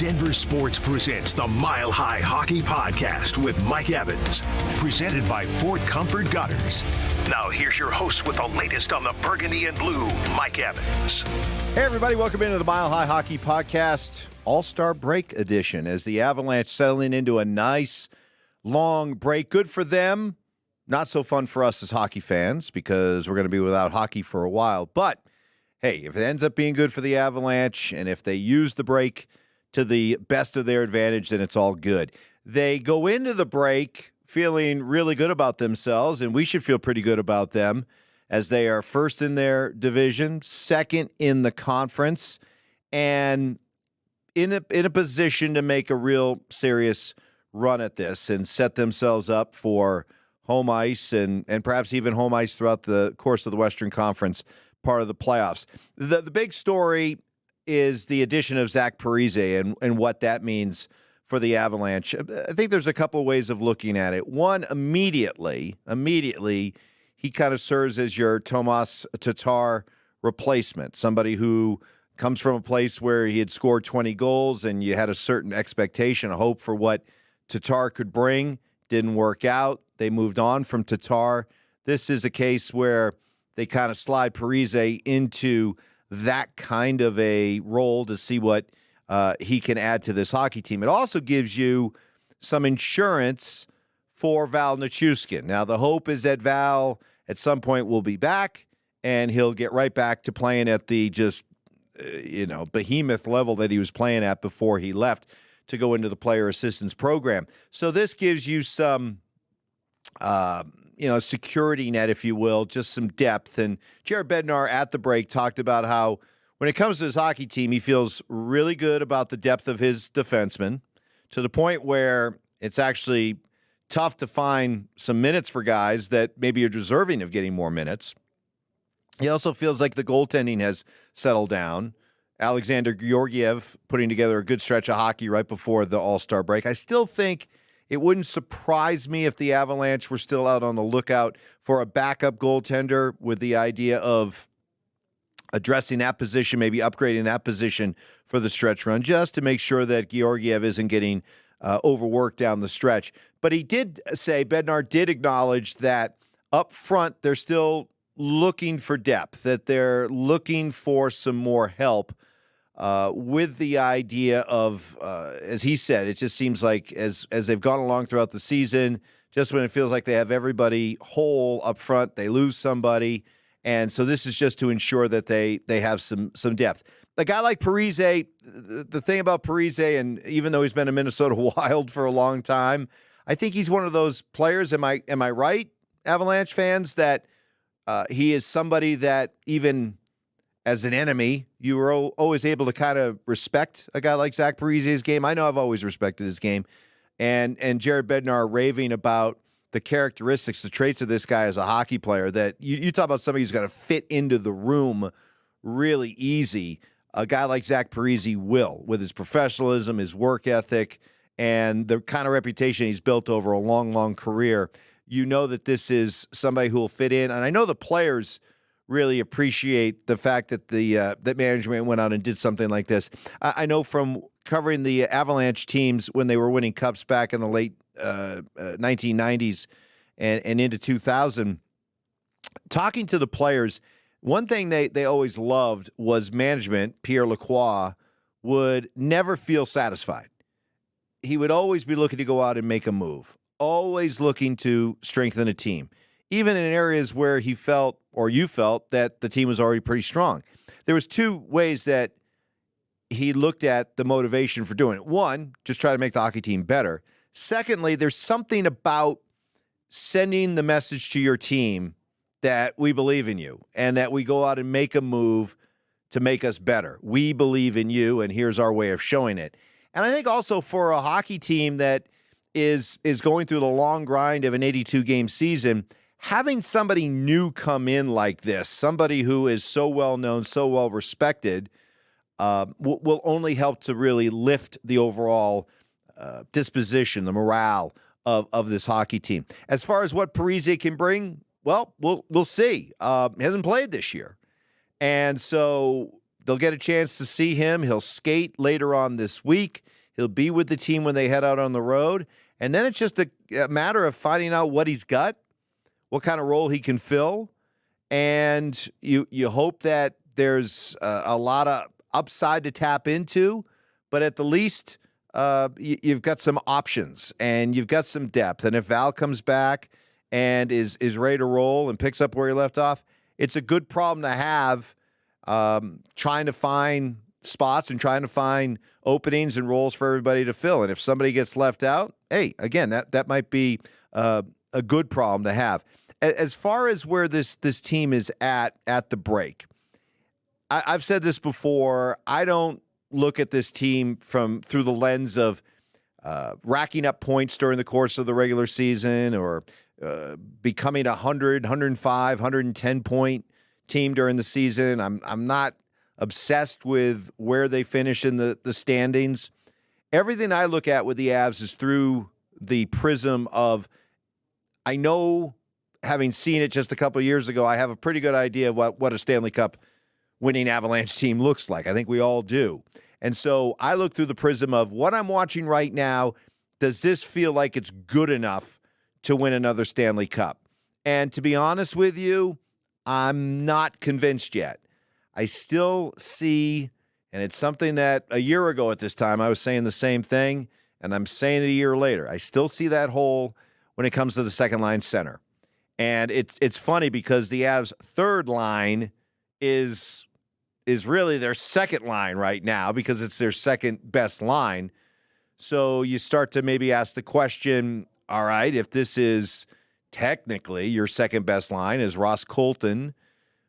Denver Sports presents the Mile High Hockey Podcast with Mike Evans, presented by Fort Comfort Gutters. Now here's your host with the latest on the Burgundy and Blue, Mike Evans. Hey everybody, welcome into the Mile High Hockey Podcast, All-Star Break edition, as the Avalanche settling into a nice long break. Good for them. Not so fun for us as hockey fans because we're going to be without hockey for a while. But hey, if it ends up being good for the Avalanche and if they use the break to the best of their advantage, then it's all good. They go into the break feeling really good about themselves, and we should feel pretty good about them as they are first in their division, second in the conference, and in a position to make a real serious run at this and set themselves up for home ice and perhaps even home ice throughout the course of the Western Conference part of the playoffs. The big story is the addition of Zack Parise and what that means for the Avalanche. I think there's a couple of ways of looking at it. One, immediately, he kind of serves as your Tomas Tatar replacement, somebody who comes from a place where he had scored 20 goals and you had a certain expectation, a hope for what Tatar could bring. Didn't work out. They moved on from Tatar. This is a case where they kind of slide Parise into that kind of a role to see what he can add to this hockey team. It also gives you some insurance for Val Nichushkin. Now, the hope is that Val at some point will be back and he'll get right back to playing at the just, behemoth level that he was playing at before he left to go into the player assistance program. So this gives you some security net, if you will, just some depth. And Jared Bednar at the break talked about how when it comes to his hockey team, he feels really good about the depth of his defensemen to the point where it's actually tough to find some minutes for guys that maybe are deserving of getting more minutes. He also feels like the goaltending has settled down. Alexander Georgiev putting together a good stretch of hockey right before the All-Star break. I still think it wouldn't surprise me if the Avalanche were still out on the lookout for a backup goaltender with the idea of addressing that position, maybe upgrading that position for the stretch run, just to make sure that Georgiev isn't getting overworked down the stretch. But he did say, Bednar did acknowledge that up front they're still looking for depth, that they're looking for some more help. With the idea of, as he said, it just seems like as they've gone along throughout the season, just when it feels like they have everybody whole up front, they lose somebody. And so this is just to ensure that they have some depth. A guy like Parise, the thing about Parise, and even though he's been a Minnesota Wild for a long time, I think he's one of those players, am I right, Avalanche fans, that he is somebody that even as an enemy, you were always able to kind of respect a guy like Zack Parise's game. I know I've always respected his game. And Jared Bednar raving about the characteristics, the traits of this guy as a hockey player, that you talk about somebody who's going to fit into the room really easy. A guy like Zack Parise will, with his professionalism, his work ethic, and the kind of reputation he's built over a long, long career. You know that this is somebody who will fit in. And I know the players really appreciate the fact that that management went out and did something like this. I know from covering the Avalanche teams when they were winning cups back in the late 1990s and into 2000, talking to the players, one thing they always loved was management. Pierre Lacroix would never feel satisfied. He would always be looking to go out and make a move, always looking to strengthen a team, even in areas where he felt or you felt that the team was already pretty strong. There was two ways that he looked at the motivation for doing it. One, just try to make the hockey team better. Secondly, there's something about sending the message to your team that we believe in you and that we go out and make a move to make us better. We believe in you, and here's our way of showing it. And I think also for a hockey team that is going through the long grind of an 82-game season, having somebody new come in like this, somebody who is so well known, so well respected, will only help to really lift the overall disposition, the morale of this hockey team. As far as what Parise can bring, well, we'll see. He hasn't played this year. And so they'll get a chance to see him. He'll skate later on this week. He'll be with the team when they head out on the road. And then it's just a matter of finding out what he's got, what kind of role he can fill. And you hope that there's a lot of upside to tap into. But at the least, you've got some options and you've got some depth. And if Val comes back and is ready to roll and picks up where he left off, it's a good problem to have, trying to find spots and trying to find openings and roles for everybody to fill. And if somebody gets left out, hey, again, that might be a good problem to have. As far as where this team is at the break, I've said this before. I don't look at this team through the lens of racking up points during the course of the regular season or becoming 100, 105, 110 point team during the season. I'm not obsessed with where they finish in the standings. Everything I look at with the Avs is through the prism of, I know, having seen it just a couple of years ago, I have a pretty good idea of what a Stanley Cup winning Avalanche team looks like. I think we all do. And so I look through the prism of what I'm watching right now. Does this feel like it's good enough to win another Stanley Cup? And to be honest with you, I'm not convinced yet. I still see, and it's something that a year ago at this time I was saying the same thing, and I'm saying it a year later. I still see that hole when it comes to the second line center. And it's funny because the Avs' third line is really their second line right now because it's their second best line. So you start to maybe ask the question, all right, if this is technically your second best line is Ross Colton,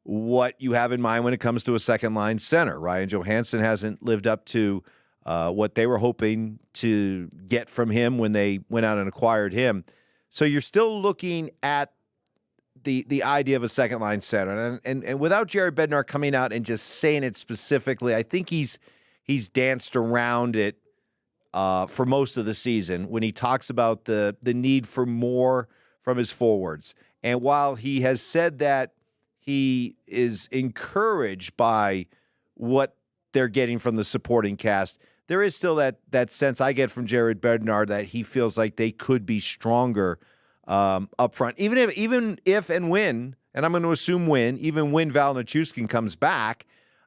what you have in mind when it comes to a second line center. Ryan Johansson hasn't lived up to what they were hoping to get from him when they went out and acquired him. So you're still looking at the idea of a second line center. And without Jared Bednar coming out and just saying it specifically, I think he's danced around it for most of the season when he talks about the need for more from his forwards. And while he has said that he is encouraged by what they're getting from the supporting cast, there is still that sense I get from Jared Bednar that he feels like they could be stronger up front. Even if and when, and I'm going to assume even when Val Nichushkin comes back,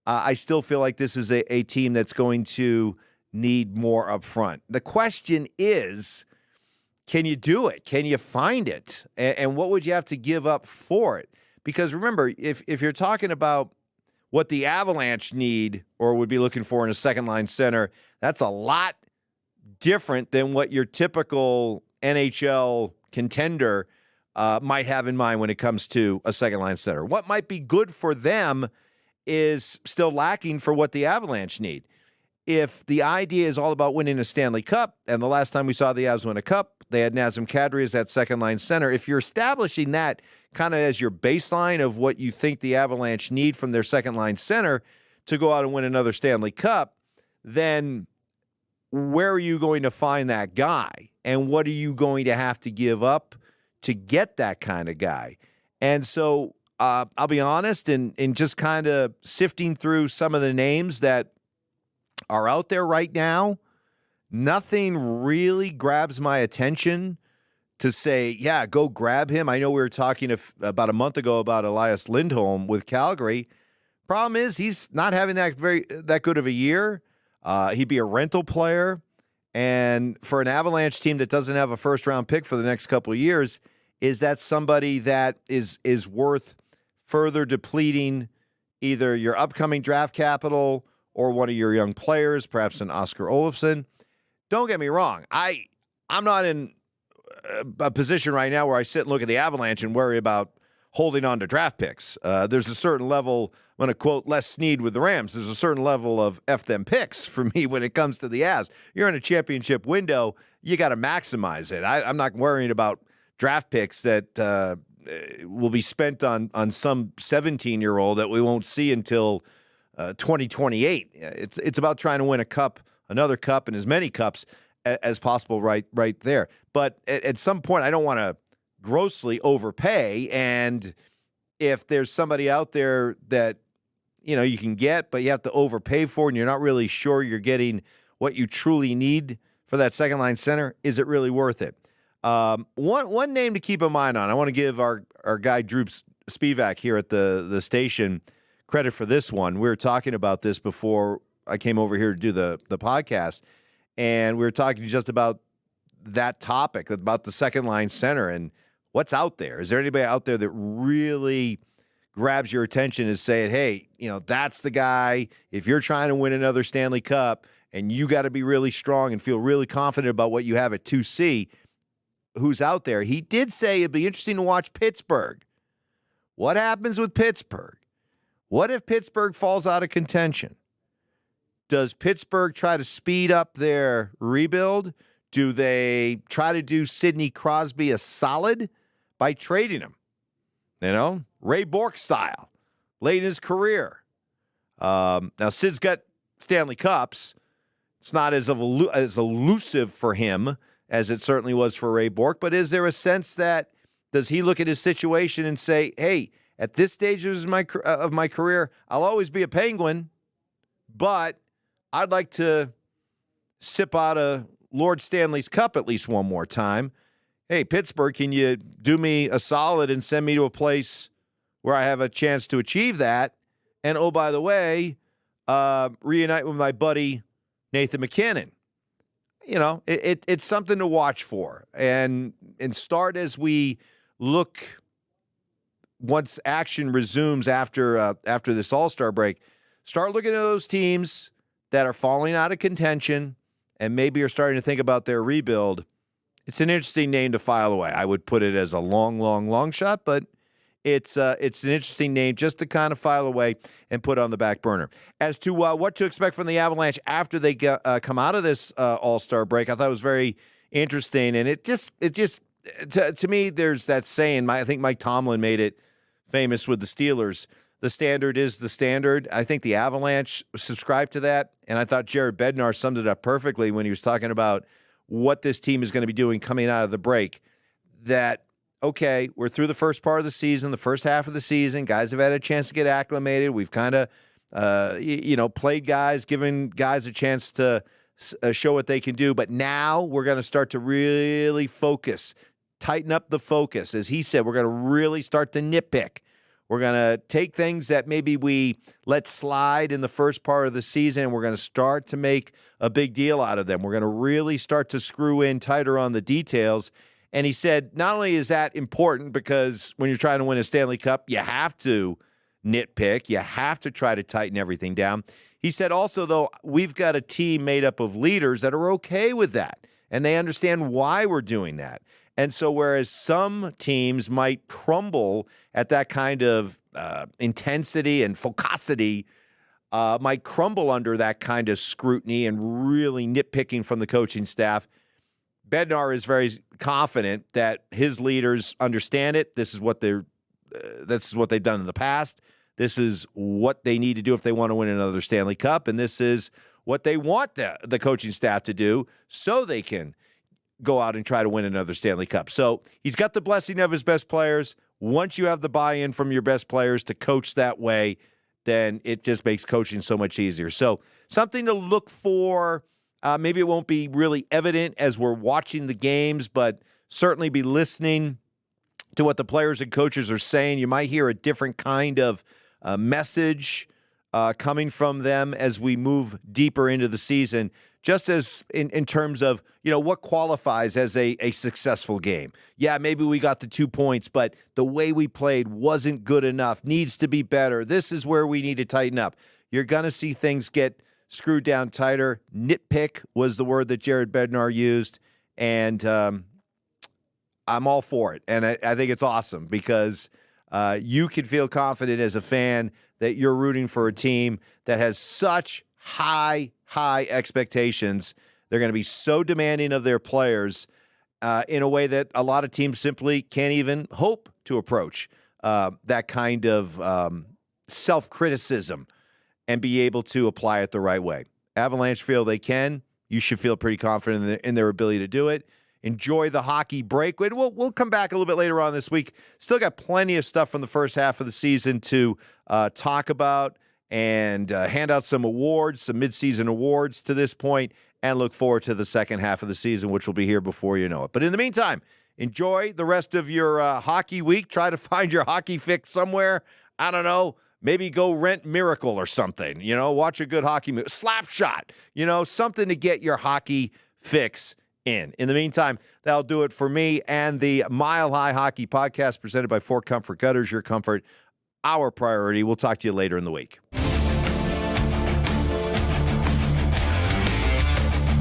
I still feel like this is a team that's going to need more up front. The question is, can you do it? Can you find it? And what would you have to give up for it? Because remember, if you're talking about what the Avalanche need or would be looking for in a second-line center, that's a lot different than what your typical NHL contender might have in mind when it comes to a second-line center. What might be good for them is still lacking for what the Avalanche need. If the idea is all about winning a Stanley Cup, and the last time we saw the Avs win a cup, they had Nazem Kadri as that second-line center. If you're establishing that kind of as your baseline of what you think the Avalanche need from their second-line center to go out and win another Stanley Cup, then where are you going to find that guy? And what are you going to have to give up to get that kind of guy? And so I'll be honest, in just kind of sifting through some of the names that are out there right now, nothing really grabs my attention to say, yeah, go grab him. I know we were talking about a month ago about Elias Lindholm with Calgary. Problem is he's not having that good of a year. He'd be a rental player. And for an Avalanche team that doesn't have a first-round pick for the next couple of years, is that somebody that is worth further depleting either your upcoming draft capital or one of your young players, perhaps an Oscar Olofsson? Don't get me wrong. I'm not in a position right now where I sit and look at the Avalanche and worry about holding on to draft picks. There's a certain level, I'm going to quote Les Snead with the Rams, there's a certain level of F them picks for me when it comes to the Avs. You're in a championship window, you got to maximize it. I'm not worrying about draft picks that will be spent on some 17-year-old that we won't see until 2028. It's about trying to win a cup, another cup, and as many cups as possible right there. But at some point, I don't want to grossly overpay. And if there's somebody out there that you can get, but you have to overpay for, and you're not really sure you're getting what you truly need for that second line center, is it really worth it? One name to keep in mind on, I want to give our guy Drew Spivak here at the station credit for this one. We were talking about this before I came over here to do the podcast, and we were talking just about that topic, about the second line center and what's out there. Is there anybody out there that really grabs your attention and saying, hey, that's the guy, if you're trying to win another Stanley Cup and you got to be really strong and feel really confident about what you have at 2C, who's out there? He did say it'd be interesting to watch Pittsburgh. What happens with Pittsburgh? What if Pittsburgh falls out of contention? Does Pittsburgh try to speed up their rebuild? Do they try to do Sidney Crosby a solid by trading him? Ray Bourque style, late in his career. Now, Sid's got Stanley Cups. It's not as elusive for him as it certainly was for Ray Bourque, but is there a sense that, does he look at his situation and say, hey, at this stage of my career, I'll always be a Penguin, but I'd like to sip out a Lord Stanley's Cup at least one more time. Hey, Pittsburgh, can you do me a solid and send me to a place where I have a chance to achieve that? And, oh, by the way, reunite with my buddy Nathan McKinnon. It's something to watch for. And start as we look, once action resumes after this All-Star break, start looking at those teams that are falling out of contention and maybe are starting to think about their rebuild. It's an interesting name to file away. I would put it as a long, long, long shot, but it's an interesting name just to kind of file away and put on the back burner. As to what to expect from the Avalanche after they come out of this All-Star break, I thought it was very interesting, and it just to me, there's that saying. I think Mike Tomlin made it famous with the Steelers. The standard is the standard. I think the Avalanche subscribed to that, and I thought Jared Bednar summed it up perfectly when he was talking about what this team is going to be doing coming out of the break. That, okay, we're through the first part of the season, the first half of the season. Guys have had a chance to get acclimated. We've kind of, played guys, given guys a chance to show what they can do. But now we're going to start to really focus, tighten up the focus. As he said, we're going to really start to nitpick. We're going to take things that maybe we let slide in the first part of the season, and we're going to start to make a big deal out of them. We're going to really start to screw in tighter on the details. And he said, not only is that important, because when you're trying to win a Stanley Cup, you have to nitpick. You have to try to tighten everything down. He said also, though, we've got a team made up of leaders that are okay with that, and they understand why we're doing that. And so whereas some teams might crumble at that kind of intensity and focosity, might crumble under that kind of scrutiny and really nitpicking from the coaching staff, Bednar is very confident that his leaders understand it. This is what they've done in the past. This is what they need to do if they want to win another Stanley Cup, and this is what they want the coaching staff to do so they can go out and try to win another Stanley Cup. So he's got the blessing of his best players. Once you have the buy-in from your best players to coach that way, then it just makes coaching so much easier. So something to look for. Maybe it won't be really evident as we're watching the games, but certainly be listening to what the players and coaches are saying. You might hear a different kind of message coming from them as we move deeper into the season, just as in terms of, what qualifies as a successful game. Yeah, maybe we got the 2 points, but the way we played wasn't good enough, needs to be better. This is where we need to tighten up. You're going to see things get screwed down tighter. Nitpick was the word that Jared Bednar used, and I'm all for it. And I think it's awesome because you can feel confident as a fan that you're rooting for a team that has such high expectations. They're going to be so demanding of their players in a way that a lot of teams simply can't even hope to approach that kind of self-criticism and be able to apply it the right way. Avalanche feel they can. You should feel pretty confident in their ability to do it. Enjoy the hockey break. We'll come back a little bit later on this week. Still got plenty of stuff from the first half of the season to talk about and hand out some awards, some midseason awards to this point, and look forward to the second half of the season, which will be here before you know it. But in the meantime, enjoy the rest of your hockey week. Try to find your hockey fix somewhere. I don't know. Maybe go rent Miracle or something. Watch a good hockey movie. Slapshot. Something to get your hockey fix in. In the meantime, that'll do it for me and the Mile High Hockey Podcast presented by Fort Comfort Gutters. Your comfort, our priority. We'll talk to you later in the week.